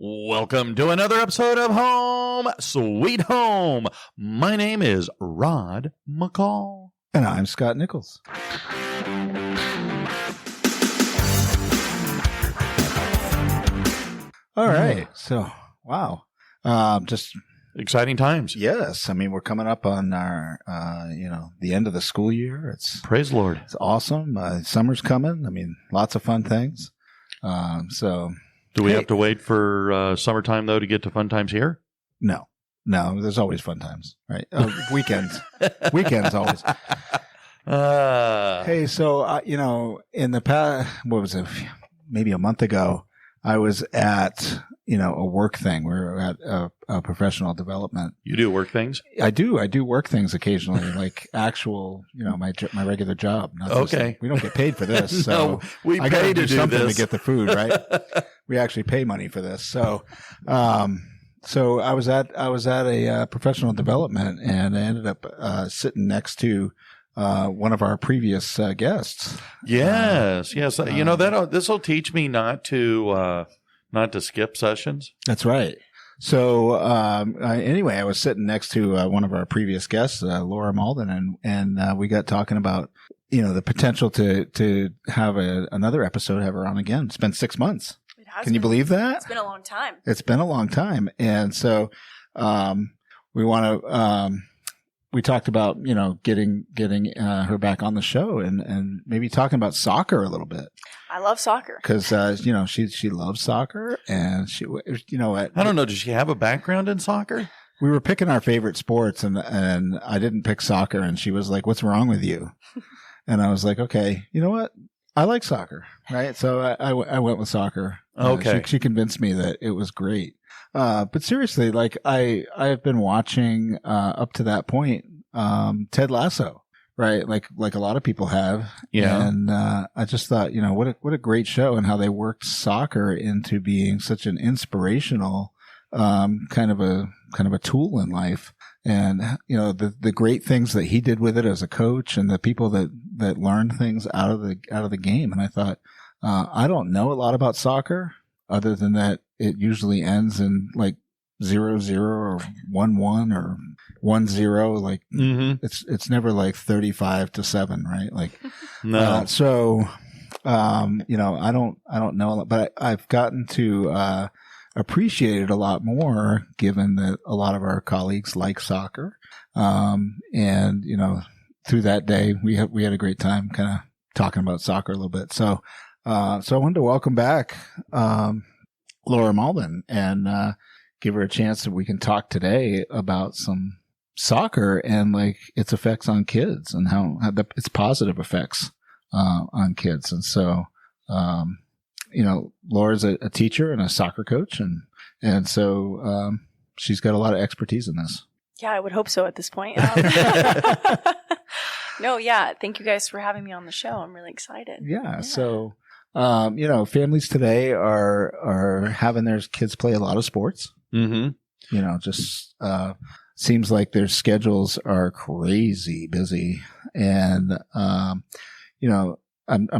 Welcome to another episode of Home Sweet Home. My name is Rod McCall. And I'm Scott Nichols. All right. So, wow. Just exciting times. Yes. I mean, we're coming up on our, the end of the school year. Praise the Lord. It's awesome. Summer's coming. I mean, lots of fun things. Do we have to wait for summertime, though, to get to fun times here? No, there's always fun times, right? Weekends always. Hey, so, in the past, what was it? Maybe a month ago, I was at, a work thing. We were at a professional development. You do work things? I do work things occasionally, like actual, my regular job. Okay. We don't get paid for this. So no, we I pay to do something this. to get the food, right? We actually pay money for this. So, so I was at a professional development, and I ended up sitting next to one of our previous guests. Yes. This will teach me not to skip sessions. That's right. So anyway, I was sitting next to one of our previous guests, Laura Mauldin, and we got talking about the potential to have another episode, have her on again. It's been 6 months. Can you believe that? It's been a long time. It's been a long time. And so, we want to, we talked about, getting her back on the show and maybe talking about soccer a little bit. I love soccer. Cause, she loves soccer, and I don't know. Does she have a background in soccer? We were picking our favorite sports, and I didn't pick soccer, and she was like, "What's wrong with you?" And I was like, "Okay, you know what? I like soccer, right?" So I went with soccer. Okay. She convinced me that it was great. But seriously, like I have been watching, up to that point, Ted Lasso, right? Like a lot of people have. Yeah. And, I just thought, what a great show, and how they worked soccer into being such an inspirational, kind of a tool in life. And, the great things that he did with it as a coach, and the people that learned things out of the game. And I thought, I don't know a lot about soccer other than that it usually ends in like 0-0 or 1-1 or 1-0. Like it's never like 35-7, right? Like, no. I don't know a lot, but I've gotten to, appreciate it a lot more, given that a lot of our colleagues like soccer. And, through that day, we had a great time kind of talking about soccer a little bit. So I wanted to welcome back, Laura Mauldin, and, give her a chance that we can talk today about some soccer and like its effects on kids, and how its positive effects, on kids. And so, Laura's a teacher and a soccer coach, and so she's got a lot of expertise in this. Yeah, I would hope so at this point. No, yeah. Thank you guys for having me on the show. I'm really excited. Yeah. So, families today are having their kids play a lot of sports. Mm-hmm. Just seems like their schedules are crazy busy, and I'm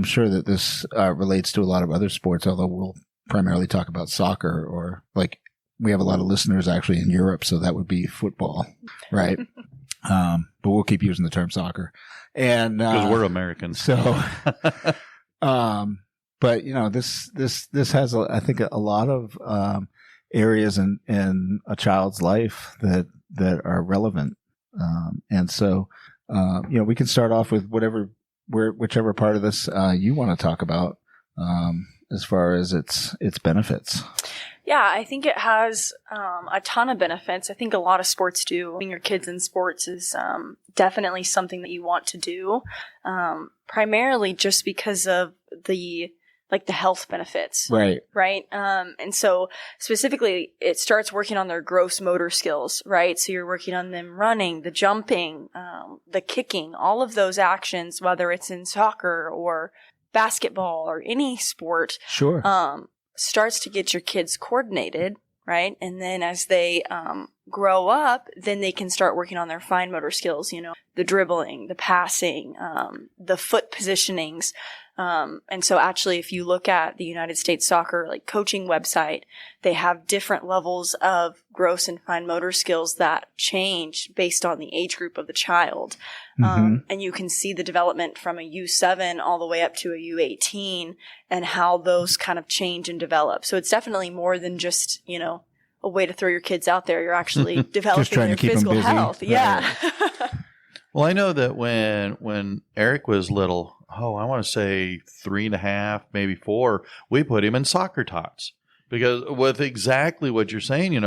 sure that this relates to a lot of other sports, although we'll primarily talk about soccer, or like we have a lot of listeners actually in Europe, so that would be football, right? But we'll keep using the term soccer, and because we're Americans. So, but this has I think a lot of areas in a child's life that are relevant, and so we can start off with whichever part of this you want to talk about, as far as its benefits. Yeah, I think it has a ton of benefits. I think a lot of sports do. Putting your kids in sports is definitely something that you want to do, primarily just because of the health benefits. Right. Right. And so specifically, it starts working on their gross motor skills, right? So you're working on them running, the jumping, the kicking, all of those actions, whether it's in soccer or basketball or any sport. Sure. Starts to get your kids coordinated, right? And then as they grow up, then they can start working on their fine motor skills, the dribbling, the passing, the foot positionings, And so actually, if you look at the United States Soccer like coaching website, they have different levels of gross and fine motor skills that change based on the age group of the child. And you can see the development from a U7 all the way up to a U18 and how those kind of change and develop. So it's definitely more than just, a way to throw your kids out there. You're actually developing their physical health. Yeah. Well, I know that when Eric was little, I want to say 3.5, maybe 4, we put him in soccer tots. Because with exactly what you're saying,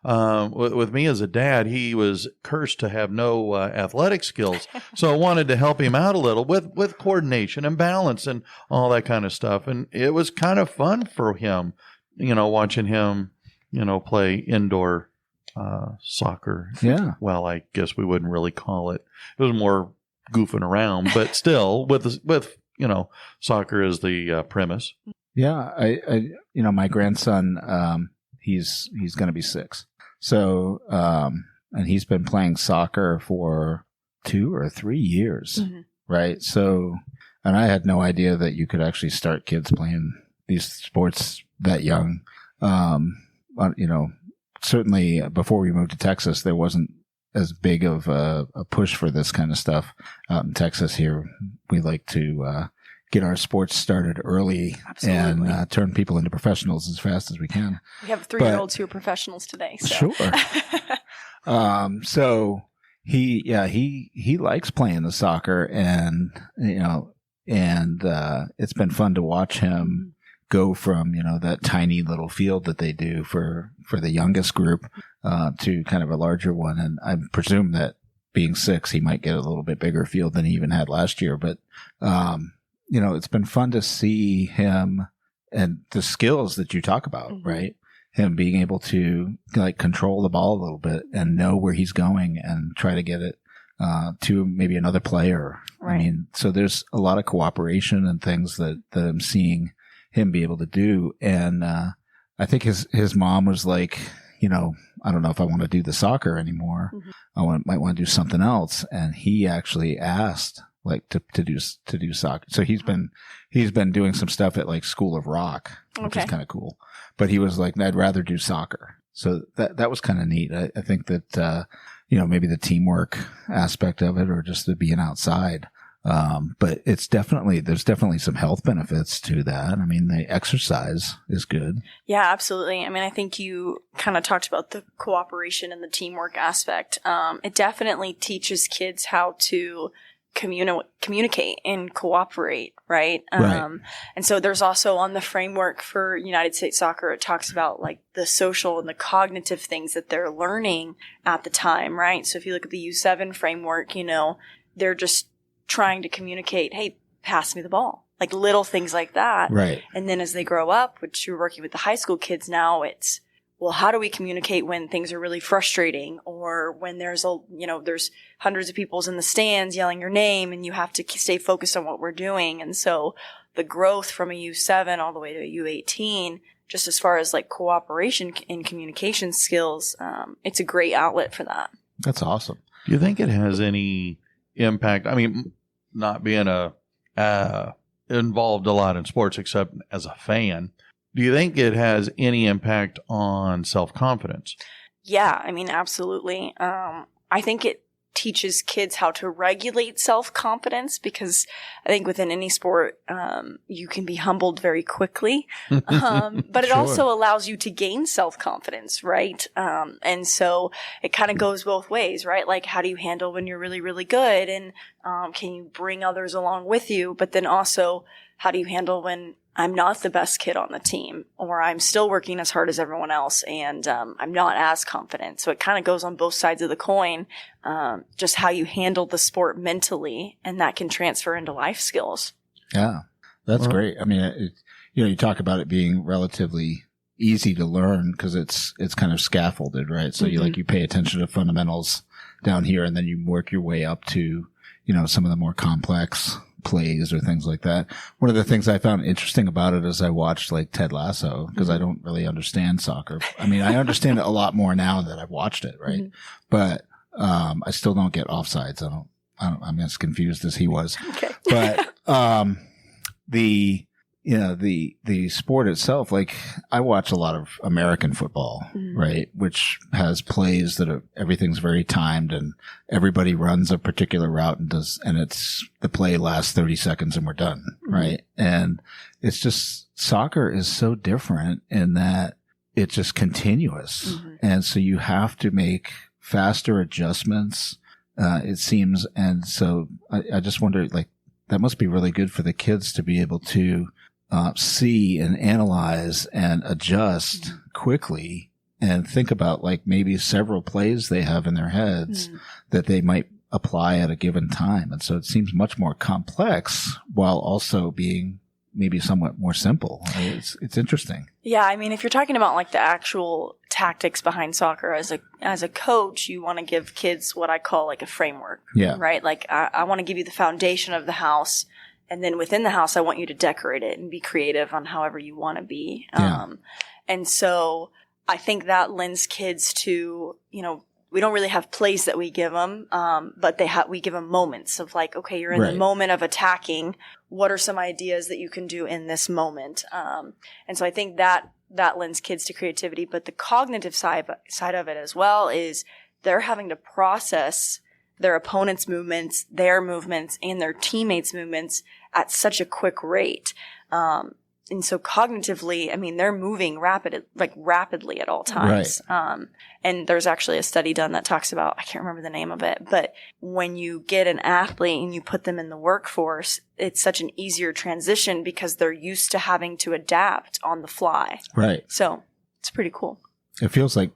with me as a dad, he was cursed to have no athletic skills. So I wanted to help him out a little with coordination and balance and all that kind of stuff. And it was kind of fun for him, watching him, play indoor soccer. Yeah. Well, I guess we wouldn't really call it. It was more goofing around, but still with soccer as the premise. Yeah, I my grandson, he's going to be 6. So, and he's been playing soccer for 2 or 3 years, right? So, and I had no idea that you could actually start kids playing these sports that young. Certainly before we moved to Texas, there wasn't as big of a push for this kind of stuff out in Texas. Here, we like to get our sports started early. Absolutely. And turn people into professionals as fast as we can. We have 3-year-olds who are professionals today. So. Sure. So he likes playing the soccer, and it's been fun to watch him go from that tiny little field that they do for the youngest group to kind of a larger one. And I presume that being 6, he might get a little bit bigger field than he even had last year. But it's been fun to see him and the skills that you talk about, right? Him being able to control the ball a little bit and know where he's going and try to get it to maybe another player. Right. I mean, so there's a lot of cooperation and things that I'm seeing him be able to do. And I think his mom was like, I don't know if I want to do the soccer anymore. Might want to do something else. And he actually asked to do soccer. So he's been doing some stuff at School of Rock, which is kind of cool. But he was like, I'd rather do soccer. So that was kind of neat. I think that maybe the teamwork aspect of it, or just the being outside. But there's definitely some health benefits to that. I mean, the exercise is good. Yeah, absolutely. I mean, I think you kind of talked about the cooperation and the teamwork aspect. It definitely teaches kids how to communicate and cooperate, right? Right. And so there's also on the framework for United States Soccer, it talks about the social and the cognitive things that they're learning at the time, right? So if you look at the U7 framework, they're just trying to communicate, hey, pass me the ball. Little things like that. Right. And then as they grow up, which you're working with the high school kids now, it's, well, how do we communicate when things are really frustrating, or when there's there's hundreds of people in the stands yelling your name and you have to stay focused on what we're doing. And so the growth from a U7 all the way to a U18, just as far as cooperation and communication skills, it's a great outlet for that. That's awesome. Do you think it has any impact? I mean, not being involved a lot in sports except as a fan, do you think it has any impact on self-confidence? Yeah, I mean, absolutely. I think it teaches kids how to regulate self-confidence, because I think within any sport, you can be humbled very quickly. But it also allows you to gain self-confidence, right? And so it kind of goes both ways, right? How do you handle when you're really, really good? And can you bring others along with you? But then also, how do you handle when I'm not the best kid on the team, or I'm still working as hard as everyone else, and I'm not as confident? So it kind of goes on both sides of the coin, just how you handle the sport mentally, and that can transfer into life skills. Yeah, that's great. I mean, you talk about it being relatively easy to learn because it's kind of scaffolded, right? So you pay attention to fundamentals down here, and then you work your way up to some of the more complex plays or things like that. One of the things I found interesting about it is I watched Ted Lasso, because I don't really understand soccer. I mean, I understand it a lot more now that I've watched it, right? But I still don't get offsides. I'm as confused as he was. Okay. But the sport itself, like I watch a lot of American football, right? Which has plays that everything's very timed and everybody runs a particular route and the play lasts 30 seconds and we're done, right? And it's just, soccer is so different in that it's just continuous. And so you have to make faster adjustments, it seems. And so I just wonder, like, that must be really good for the kids to be able to see and analyze and adjust quickly and think about like maybe several plays they have in their heads that they might apply at a given time. And so it seems much more complex while also being maybe somewhat more simple. It's interesting. Yeah. I mean, if you're talking about like the actual tactics behind soccer as a coach, you want to give kids what I call like a framework, right? Like I want to give you the foundation of the house. And then within the house, I want you to decorate it and be creative on however you want to be. And so I think that lends kids to, we don't really have plays that we give them, but we give them moments of like, okay, you're in the moment of attacking. What are some ideas that you can do in this moment? And so I think that lends kids to creativity. But the cognitive side of it as well is they're having to process their opponent's movements, their movements, and their teammates' movements at such a quick rate. And so cognitively, I mean, they're moving rapidly at all times. Right. And there's actually a study done that talks about, I can't remember the name of it, but when you get an athlete and you put them in the workforce, it's such an easier transition because they're used to having to adapt on the fly. Right. So it's pretty cool. It feels like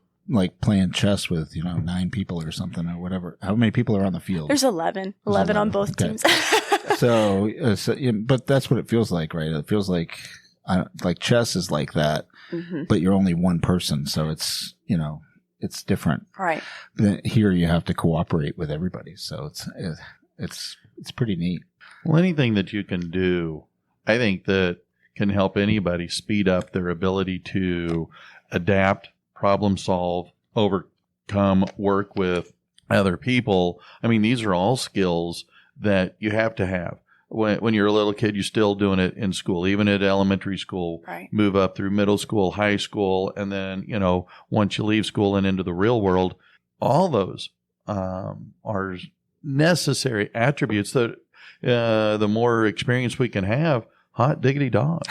playing chess with, 9 people or something or whatever. How many people are on the field? There's 11 on both teams. So, but that's what it feels like, right? It feels like chess is like that, but you're only one person. So it's, it's different. Right. But here you have to cooperate with everybody. So it's pretty neat. Well, anything that you can do, I think that can help anybody speed up their ability to adapt, problem solve, overcome, work with other people. I mean, these are all skills that you have to have. When you're a little kid, you're still doing it in school, even at elementary school, move up through middle school, high school, and then, once you leave school and into the real world, all those are necessary attributes that the more experience we can have, hot diggity dog.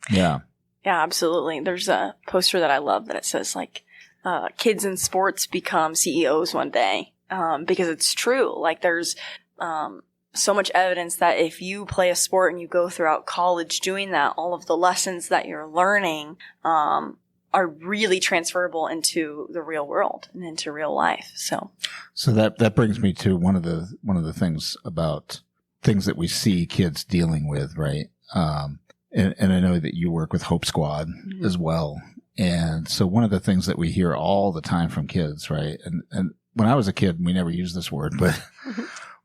Yeah. Yeah, absolutely. There's a poster that I love that it says like, kids in sports become CEOs one day, because it's true. Like there's so much evidence that if you play a sport and you go throughout college doing that, all of the lessons that you're learning are really transferable into the real world and into real life. So that brings me to one of the things about things that we see kids dealing with, right? And I know that you work with Hope Squad as well. And so one of the things that we hear all the time from kids, right? And when I was a kid, we never used this word, but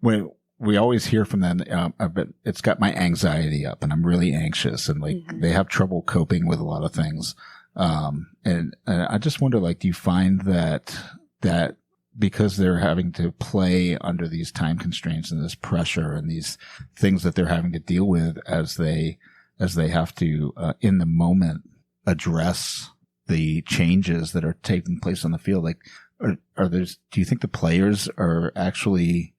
when we always hear from them, but it's got my anxiety up and I'm really anxious and they have trouble coping with a lot of things. And I just wonder, do you find that because they're having to play under these time constraints and this pressure and these things that they're having to deal with as they have to, in the moment, address the changes that are taking place on the field, do you think the players are actually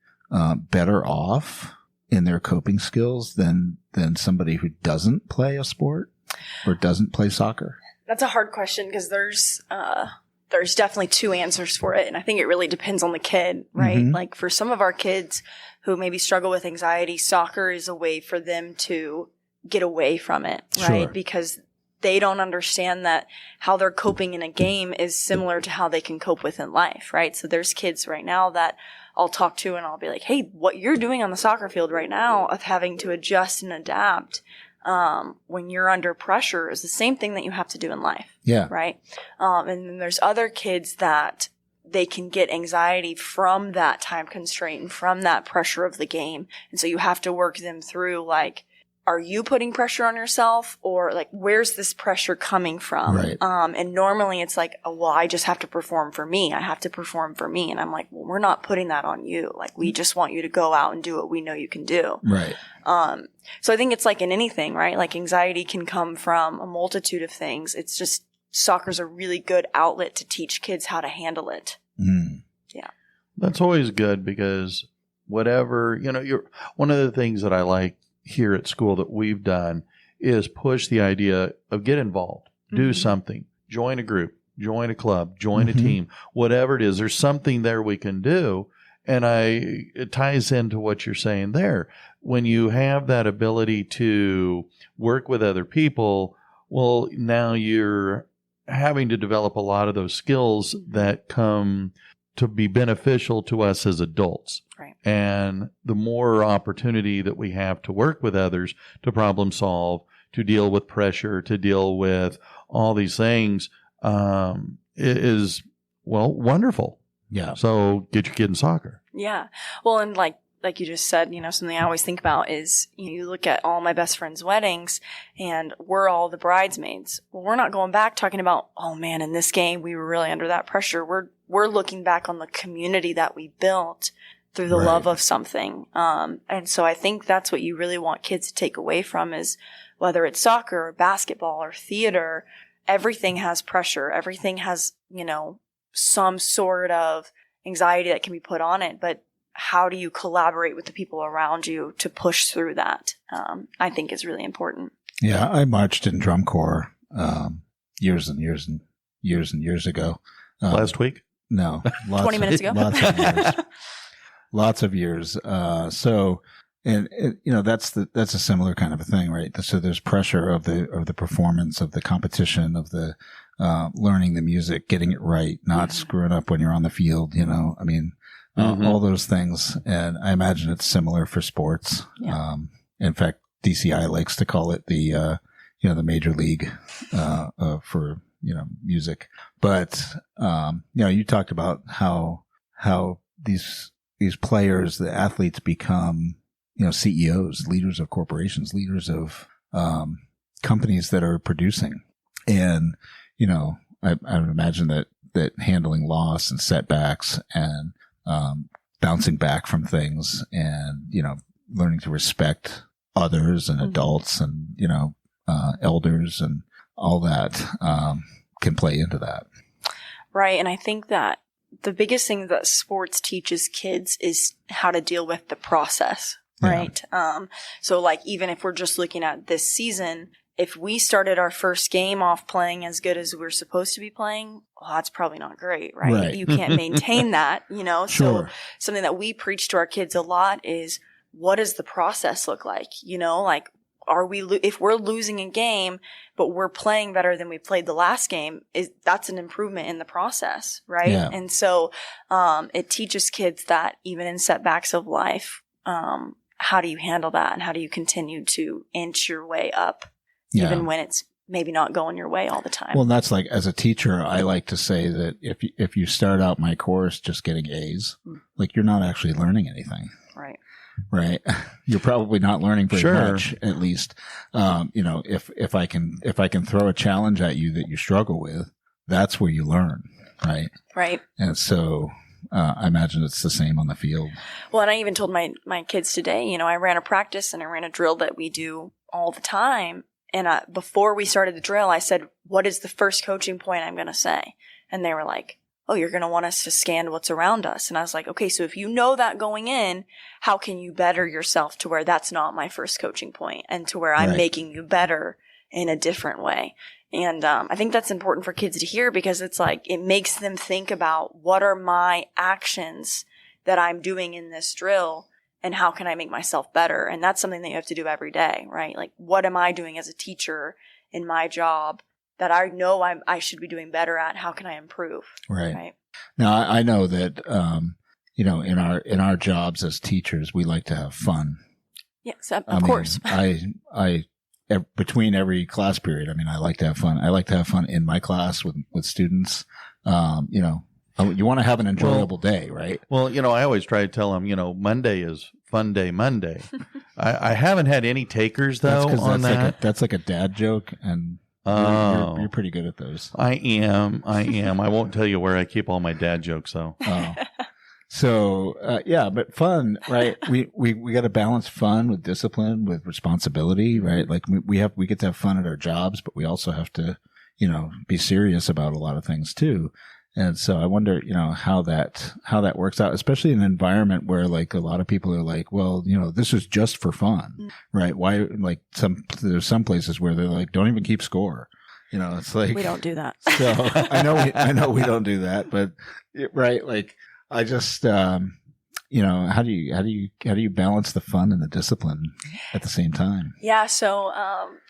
better off in their coping skills than somebody who doesn't play a sport or doesn't play soccer? That's a hard question because there's definitely two answers for it. And I think it really depends on the kid, right? Like for some of our kids who maybe struggle with anxiety, soccer is a way for them to get away from it, right? Sure. Because they don't understand that how they're coping in a game is similar to how they can cope within life, right? So there's kids right now that I'll talk to and I'll be like, hey, what you're doing on the soccer field right now of having to adjust and adapt when you're under pressure is the same thing that you have to do in life. Yeah. Right. And then there's other kids that they can get anxiety from that time constraint and from that pressure of the game. And so you have to work them through are you putting pressure on yourself, or like, where's this pressure coming from? Right. And normally it's like, oh, well, I just have to perform for me. I have to perform for me. And I'm like, well, we're not putting that on you. Like, we just want you to go out and do what we know you can do. Right. So I think it's like in anything, right? Like, anxiety can come from a multitude of things. It's just, soccer's a really good outlet to teach kids how to handle it. Mm. Yeah. That's always good, because whatever, one of the things that I like here at school that we've done is push the idea of get involved, do something, join a group, join a club, join a team, whatever it is. There's something there we can do. And it ties into what you're saying there. When you have that ability to work with other people, well, now you're having to develop a lot of those skills that come to be beneficial to us as adults. Right. And the more opportunity that we have to work with others, to problem solve, to deal with pressure, to deal with all these things, is, well, wonderful. Yeah. So get your kid in soccer. Yeah. Well, and like you just said, something I always think about is, you look at all my best friends' weddings and we're all the bridesmaids. Well, we're not going back talking about, oh man, in this game, we were really under that pressure. We're looking back on the community that we built through the love of something. And so I think that's what you really want kids to take away from, is whether it's soccer or basketball or theater, everything has pressure. Everything has, some sort of anxiety that can be put on it. But how do you collaborate with the people around you to push through that? I think is really important. Yeah. I marched in drum corps, years and years and years and years ago. Last week? No. 20 minutes ago. Lots of years. So, and that's a similar kind of a thing, right? So there's pressure of the performance, of the competition, of the, learning the music, getting it right, not screwing up when you're on the field, all those things. And I imagine it's similar for sports. Yeah. In fact, DCI likes to call it the major league, for, music. But, you talked about how these players, the athletes, become, CEOs, leaders of corporations, leaders of, companies that are producing. And, I would imagine that handling loss and setbacks and, bouncing back from things and, learning to respect others and adults and, elders and all that, can play into that. Right. And I think that the biggest thing that sports teaches kids is how to deal with the process. Right. So like, even if we're just looking at this season, if we started our first game off playing as good as we're supposed to be playing, well, that's probably not great, right? You can't maintain that, Sure. So something that we preach to our kids a lot is, what does the process look like? Like, if we're losing a game, but we're playing better than we played the last game, that's an improvement in the process, right? Yeah. And so, it teaches kids that even in setbacks of life, how do you handle that, and how do you continue to inch your way up? Yeah. Even when it's maybe not going your way all the time. Well, that's like, as a teacher, I like to say that if you start out my course just getting A's, like, you're not actually learning anything. Right. Right. You're probably not learning very much, at least. If I can throw a challenge at you that you struggle with, that's where you learn. Right. Right. And so, I imagine it's the same on the field. Well, and I even told my kids today, I ran a practice and I ran a drill that we do all the time. And before we started the drill, I said, what is the first coaching point I'm going to say? And they were like, oh, you're going to want us to scan what's around us. And I was like, okay, so if you know that going in, how can you better yourself to where that's not my first coaching point, and to where I'm making you better in a different way? And I think that's important for kids to hear, because it's like, it makes them think about, what are my actions that I'm doing in this drill, and how can I make myself better? And that's something that you have to do every day, right? Like, what am I doing as a teacher in my job that I know I should be doing better at? How can I improve? Right. Now, I know that, in our jobs as teachers, we like to have fun. Yes, of course. Between every class period, I like to have fun. I like to have fun in my class with students. You want to have an enjoyable day, right? Well, I always try to tell them, Monday is fun day Monday. I haven't had any takers though on that. That's like a dad joke, and you're pretty good at those. I am. I won't tell you where I keep all my dad jokes though. Oh. So, but fun, right? We got to balance fun with discipline, with responsibility, right? Like we get to have fun at our jobs, but we also have to, be serious about a lot of things too. And so I wonder, how that works out, especially in an environment where like a lot of people are like, well, this is just for fun, right? Why, like there's some places where they're like, don't even keep score. It's like, we don't do that. So I know we don't do that, but right. Like, I just, how do you balance the fun and the discipline at the same time? Yeah. So,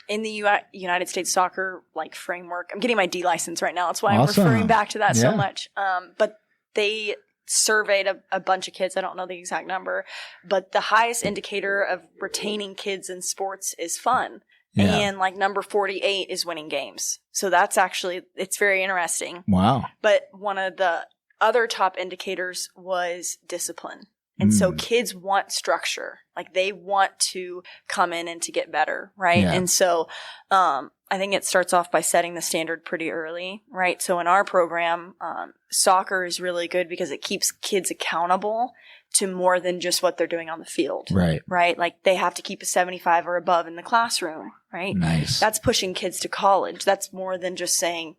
in the United States soccer framework, I'm getting my D license right now. That's why I'm referring back to that so much. But they surveyed a bunch of kids. I don't know the exact number, but the highest indicator of retaining kids in sports is fun. Yeah. And number 48 is winning games. So that's it's very interesting. Wow. But one of the other top indicators was discipline. And so kids want structure. They want to come in and to get better, right? Yeah. And so I think it starts off by setting the standard pretty early, right? So in our program, soccer is really good because it keeps kids accountable to more than just what they're doing on the field. Right. Right? They have to keep a 75 or above in the classroom, right? Nice. That's pushing kids to college. That's more than just saying,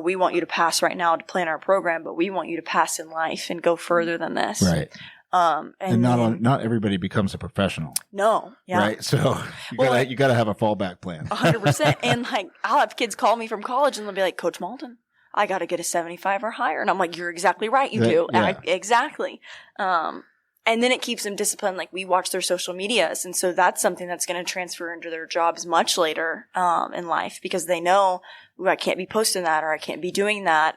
we want you to pass right now to plan our program, but we want you to pass in life and go further than this. Right. And not everybody becomes a professional. No. Yeah. Right. So you gotta have a fallback plan. 100%. And I'll have kids call me from college and they'll be like, Coach Mauldin, I got to get a 75 or higher. And I'm like, you're exactly right. You do. Yeah. Exactly. And then it keeps them disciplined. We watch their social medias. And so that's something that's going to transfer into their jobs much later, in life because they know, I can't be posting that or I can't be doing that.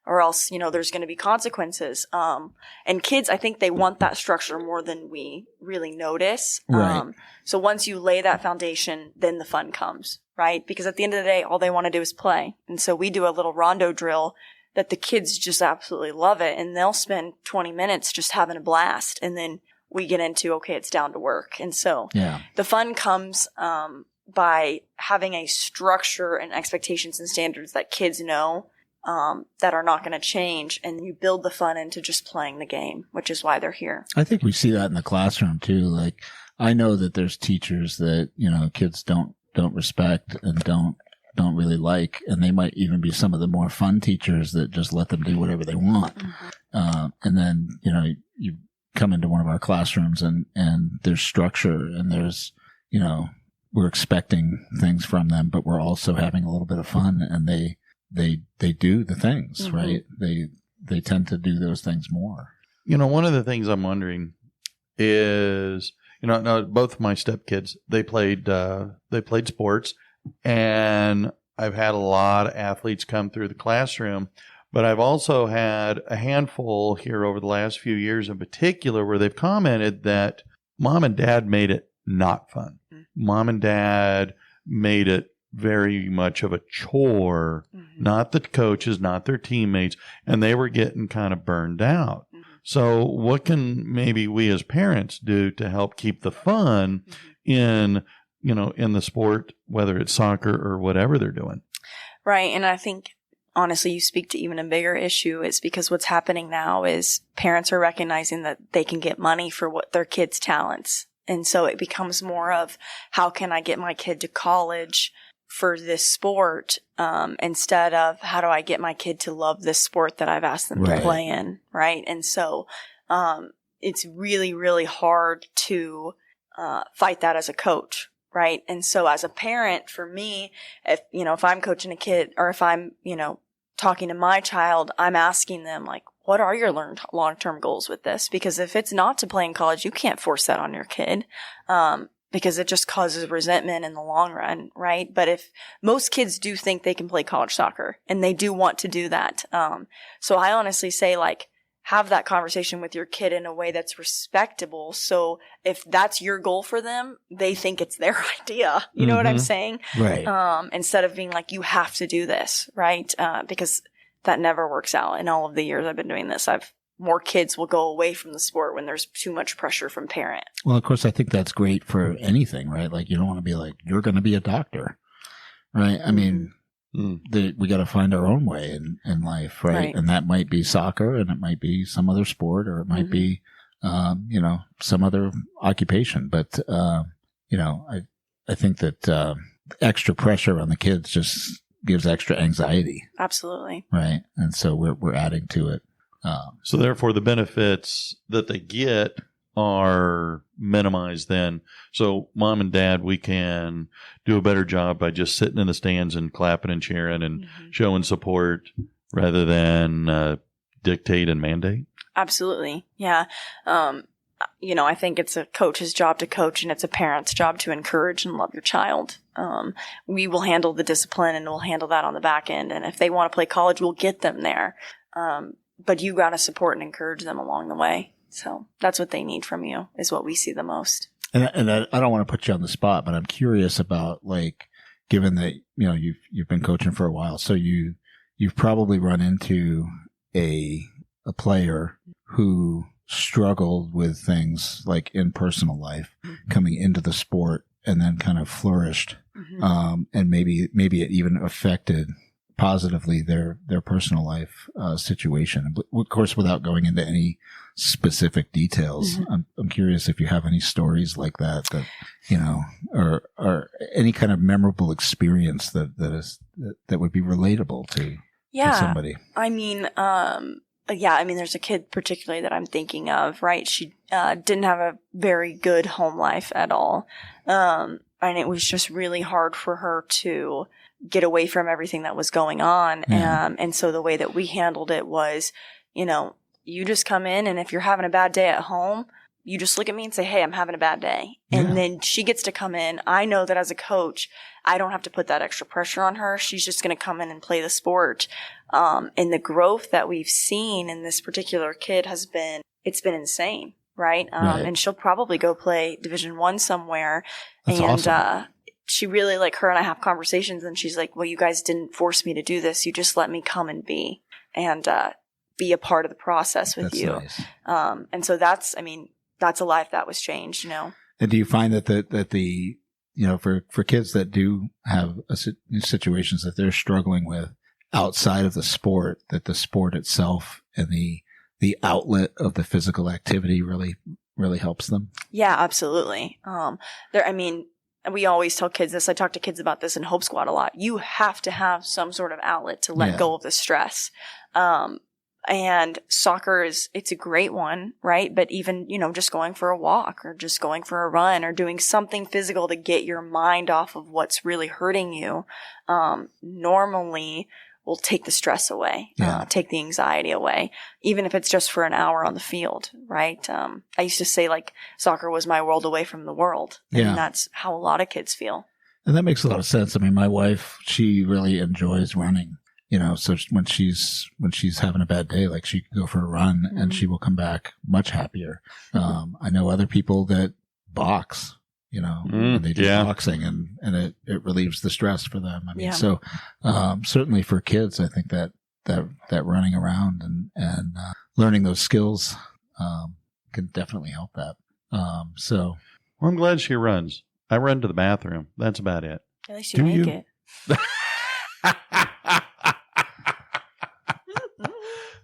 Or else, there's going to be consequences. And kids, I think they want that structure more than we really notice. Right. So once you lay that foundation, then the fun comes, right? Because at the end of the day, all they want to do is play. And so we do a little rondo drill that the kids just absolutely love it. And they'll spend 20 minutes just having a blast. And then we get into, okay, it's down to work. And so the fun comes, by having a structure and expectations and standards that kids know, that are not going to change. And you build the fun into just playing the game, which is why they're here. I think we see that in the classroom too. I know that there's teachers that, kids don't respect and don't really like, and they might even be some of the more fun teachers that just let them do whatever they want. Mm-hmm. And then, you come into one of our classrooms and there's structure and there's, we're expecting things from them, but we're also having a little bit of fun and they do the things, right? They tend to do those things more. One of the things I'm wondering is, now both of my stepkids, they played sports, and I've had a lot of athletes come through the classroom, but I've also had a handful here over the last few years in particular where they've commented that mom and dad made it not fun. Mom and dad made it very much of a chore, not the coaches, not their teammates, and they were getting kind of burned out. So what can maybe we as parents do to help keep the fun in the sport, whether it's soccer or whatever they're doing? Right. And I think, honestly, you speak to even a bigger issue is because what's happening now is parents are recognizing that they can get money for what their kids' talents. And so it becomes more of, how can I get my kid to college for this sport, instead of how do I get my kid to love this sport that I've asked them to play in, right? And so it's really, really hard to fight that as a coach, right? And so as a parent, for me, if I'm coaching a kid or if I'm, talking to my child, I'm asking them what are your long-term goals with this? Because if it's not to play in college, you can't force that on your kid. Because it just causes resentment in the long run, right? But if most kids do think they can play college soccer and they do want to do that. So I honestly say have that conversation with your kid in a way that's respectable. So if that's your goal for them, they think it's their idea. You know what I'm saying? Right. Instead of being you have to do this, right? Because that never works out. In all of the years I've been doing this, I've more kids will go away from the sport when there's too much pressure from parents. Well, of course, I think that's great for anything, right? Like, you don't want to be like, you're going to be a doctor, right? I mean, we got to find our own way in life, right? And that might be soccer, and it might be some other sport, or it might be, some other occupation. But, I think that extra pressure on the kids just gives extra anxiety. Absolutely. Right. And so we're adding to it. So therefore, the benefits that they get are minimized then. So mom and dad, we can do a better job by just sitting in the stands and clapping and cheering and showing support rather than dictate and mandate. Absolutely. Yeah. I think it's a coach's job to coach, and it's a parent's job to encourage and love your child. We will handle the discipline, and we'll handle that on the back end. And if they want to play college, we'll get them there. But you got to support and encourage them along the way. So that's what they need from you, is what we see the most. And I don't want to put you on the spot, but I'm curious about, like, given that, you've been coaching for a while, so you've probably run into a player who struggled with things like in personal life coming into the sport, and then kind of flourished. And maybe it even affected positively their personal life situation. Of course, without going into any specific details, I'm curious if you have any stories like that, or any kind of memorable experience that would be relatable to somebody. I mean, there's a kid particularly that I'm thinking of, right? She didn't have a very good home life at all. And it was just really hard for her to get away from everything that was going on. And so the way that we handled it was, you just come in, and if you're having a bad day at home, you just look at me and say, hey, I'm having a bad day. And then she gets to come in. I know that as a coach, I don't have to put that extra pressure on her. She's just going to come in and play the sport. And the growth that we've seen in this particular kid it's been insane, right? And she'll probably go play Division I somewhere. That's awesome. She really, her and I have conversations, and she's like, well, you guys didn't force me to do this. You just let me come and be a part of the process with you. Nice. And so that's a life that was changed, And do you find that the for kids that do have situations that they're struggling with outside of the sport, that the sport itself and the outlet of the physical activity really helps them? Yeah, absolutely. We always tell kids this. I talk to kids about this in Hope Squad a lot. You have to have some sort of outlet to let go of the stress. And soccer it's a great one, right? But even, just going for a walk, or just going for a run, or doing something physical to get your mind off of what's really hurting you, normally will take the stress away, take the anxiety away, even if it's just for an hour on the field, right? I used to say, soccer was my world away from the world. And that's how a lot of kids feel. And that makes a lot of sense. I mean, my wife, she really enjoys running. So when she's having a bad day, she can go for a run and she will come back much happier. I know other people that box, and they do boxing, and it relieves the stress for them. So certainly for kids, I think that running around and learning those skills can definitely help that. Well, I'm glad she runs. I run to the bathroom. That's about it. At least you make it.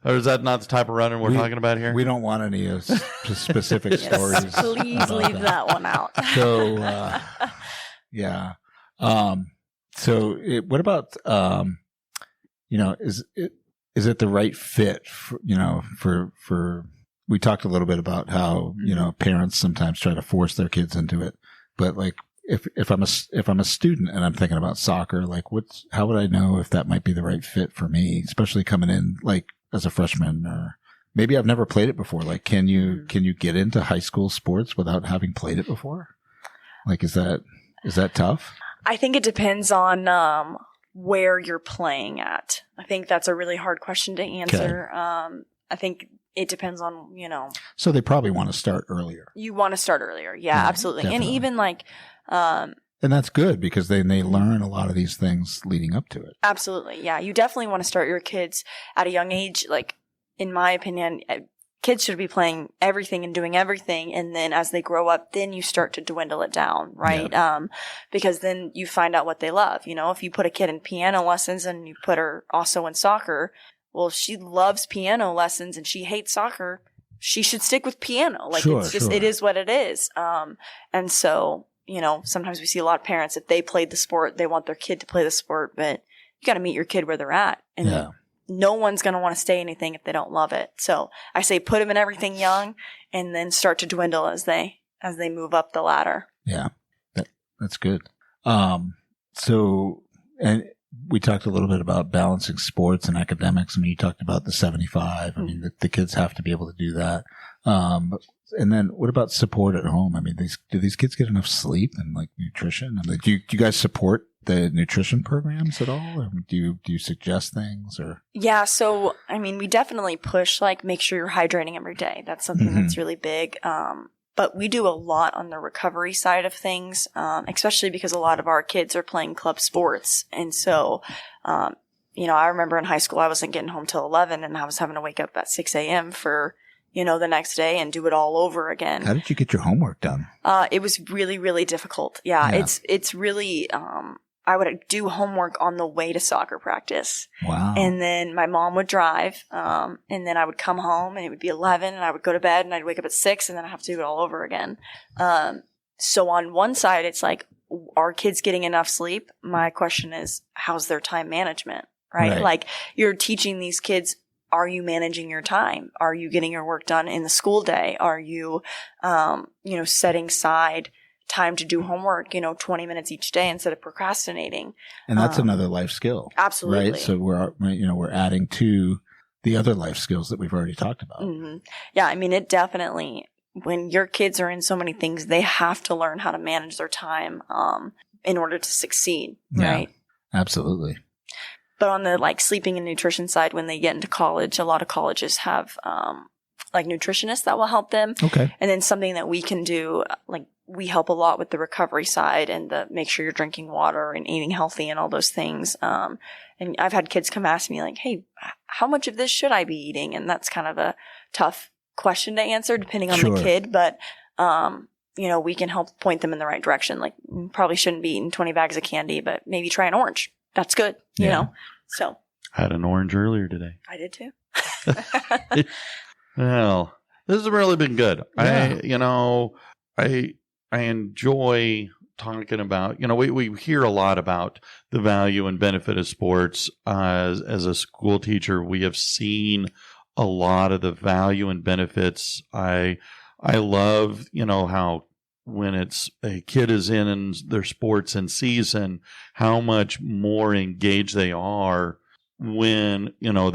Or is that not the type of running we're talking about here? We don't want any specific stories. Please leave that one out. So, So what about, is it the right fit for, we talked a little bit about how, parents sometimes try to force their kids into it, but if I'm a student and I'm thinking about soccer, how would I know if that might be the right fit for me, especially coming in as a freshman, or maybe I've never played it before. Can you get into high school sports without having played it before? Is that tough? I think it depends on where you're playing at. I think that's a really hard question to answer. Okay. I think it depends on, So they probably want to start earlier. You want to start earlier. Yeah, absolutely. Definitely. And even and that's good, because then they learn a lot of these things leading up to it. Absolutely. Yeah. You definitely want to start your kids at a young age. In my opinion, kids should be playing everything and doing everything. And then as they grow up, then you start to dwindle it down, right? Yeah. Because then you find out what they love. You know, if you put a kid in piano lessons and you put her also in soccer, well, she loves piano lessons and she hates soccer. She should stick with piano. Like, Sure, it's just, sure. it is what it is. And so, you know, sometimes we see a lot of parents, if they played the sport, they want their kid to play the sport, but you got to meet your kid where they're at. And Yeah. no one's going to want to stay anything if they don't love it. So I say put them in everything young and then start to dwindle as they move up the ladder. Yeah. That's good. So, and we talked a little bit about balancing sports and academics. I mean, you talked about the 75. I mean, the kids have to be able to do that. And then what about support at home? I mean, do these kids get enough sleep and like nutrition? I mean, do you guys support the nutrition programs at all? Or do you suggest things or? Yeah. So, I mean, we definitely push, like, make sure you're hydrating every day. That's something that's really big. But we do a lot on the recovery side of things, especially because a lot of our kids are playing club sports. And so, you know, I remember in high school, I wasn't getting home till 11 and I was having to wake up at 6 a.m. for, you know, the next day and do it all over again. How did you get your homework done? It was really, really difficult. Yeah. It's really, I would do homework on the way to soccer practice. Wow. And then my mom would drive, and then I would come home and it would be 11 and I would go to bed and I'd wake up at 6 and then I have to do it all over again. So on one side, it's like, are kids getting enough sleep? My question is, how's their time management, right? Like, you're teaching these kids, are you managing your time? Are you getting your work done in the school day? Are you, you know, setting aside time to do homework, you know, 20 minutes each day instead of procrastinating. And that's another life skill. Absolutely. Right. So we're adding to the other life skills that we've already talked about. Mm-hmm. Yeah. I mean, it definitely, when your kids are in so many things, they have to learn how to manage their time, in order to succeed. Right. Yeah, absolutely. But on the like sleeping and nutrition side, when they get into college, a lot of colleges have, like nutritionists that will help them. Okay. And then something that we can do, like, we help a lot with the recovery side and the make sure you're drinking water and eating healthy and all those things. And I've had kids come ask me like, hey, how much of this should I be eating? And that's kind of a tough question to answer depending on the kid. But, you know, we can help point them in the right direction. Like, you probably shouldn't be eating 20 bags of candy, but maybe try an orange. That's good, you know? So. I had an orange earlier today. I did too. Well, this has really been good. Yeah. I enjoy talking about, you know, we hear a lot about the value and benefit of sports. As a school teacher, we have seen a lot of the value and benefits. I love, you know, how when it's a kid is in their sports in season, how much more engaged they are when, you know,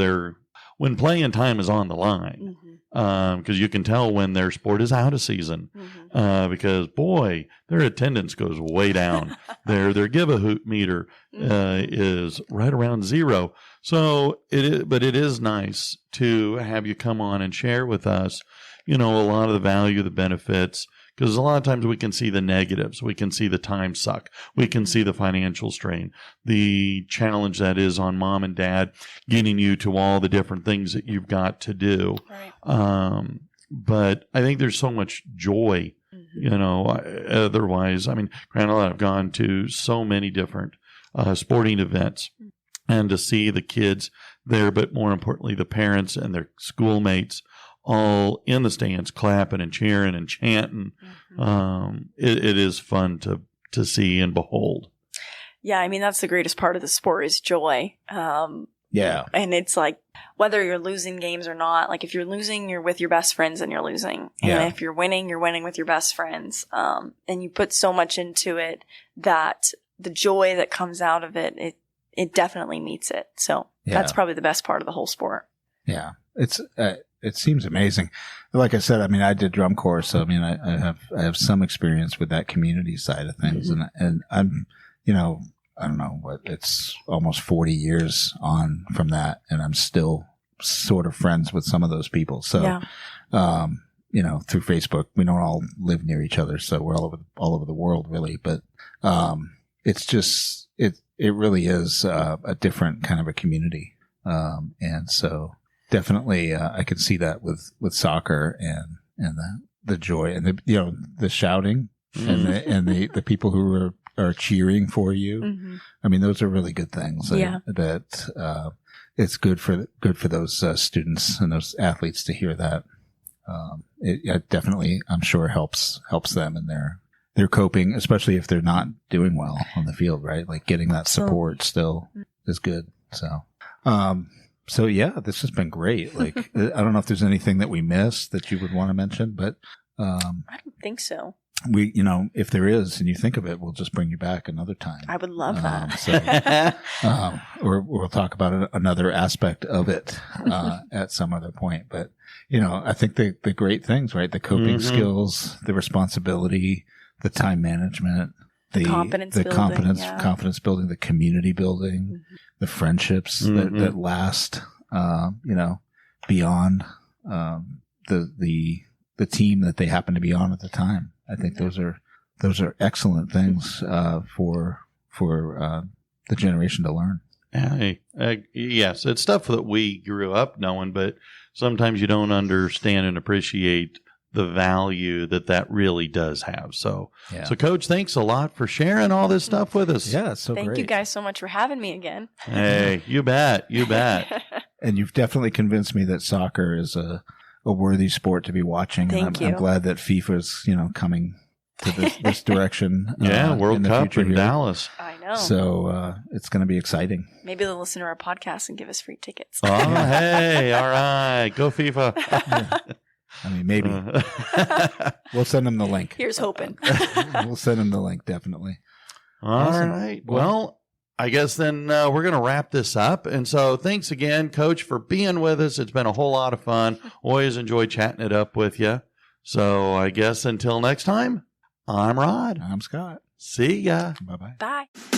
when playing time is on the line. Because you can tell when their sport is out of season, because boy, their attendance goes way down. Their give a hoot meter is right around 0. So but it is nice to have you come on and share with us, you know, a lot of the value, the benefits. Because a lot of times we can see the negatives. We can see the time suck. We can see the financial strain, the challenge that is on mom and dad getting you to all the different things that you've got to do. Right. But I think there's so much joy, you know, otherwise. I mean, granted, I've gone to so many different sporting events and to see the kids there, but more importantly, the parents and their schoolmates all in the stands clapping and cheering and chanting. It is fun to see and behold. Yeah, I mean, that's the greatest part of the sport is joy. Yeah. And it's like, whether you're losing games or not, like if you're losing, you're with your best friends and you're losing. And if you're winning with your best friends. And you put so much into it that the joy that comes out of it, it definitely meets it. So that's probably the best part of the whole sport. Yeah. It seems amazing. Like I said, I mean, I did drum corps, so I mean, I have some experience with that community side of things, and I'm, you know, I don't know what, it's almost 40 years on from that, and I'm still sort of friends with some of those people. So, you know, through Facebook, we don't all live near each other, so we're all over the world, really. But it's just it really is a different kind of a community, and so. definitely, I can see that with soccer and the joy and the shouting and the people who are cheering for you. Mm-hmm. I mean, those are really good things. Yeah. That it's good for those students and those athletes to hear that. It definitely, I'm sure, helps them in their coping, especially if they're not doing well on the field, right? Like getting that support still is good. So yeah, this has been great. Like, I don't know if there's anything that we missed that you would want to mention, but I don't think so. We, if there is, and you think of it, we'll just bring you back another time. I would love that. Or we'll talk about another aspect of it at some other point. But I think the great things, right? The coping skills, the responsibility, the time management, the confidence building, the community building, the friendships that last, beyond the team that they happen to be on at the time. I think those are excellent things for the generation to learn. Yes, it's stuff that we grew up knowing, but sometimes you don't understand and appreciate the value that really does have. So, Coach, thanks a lot for sharing all this stuff with us. Yeah, it's so great. Thank you guys so much for having me again. Hey, you bet. And you've definitely convinced me that soccer is a worthy sport to be watching. Thank you. I'm glad that FIFA's, coming to this direction. World Cup in Dallas. I know. So it's going to be exciting. Maybe they'll listen to our podcast and give us free tickets. Oh, hey, all right. Go FIFA. I mean, maybe. We'll send them the link. Here's hoping. We'll send them the link, definitely. All right. Well, I guess then we're going to wrap this up. And so thanks again, Coach, for being with us. It's been a whole lot of fun. Always enjoy chatting it up with you. So I guess until next time, I'm Rod. I'm Scott. See ya. Bye-bye. Bye.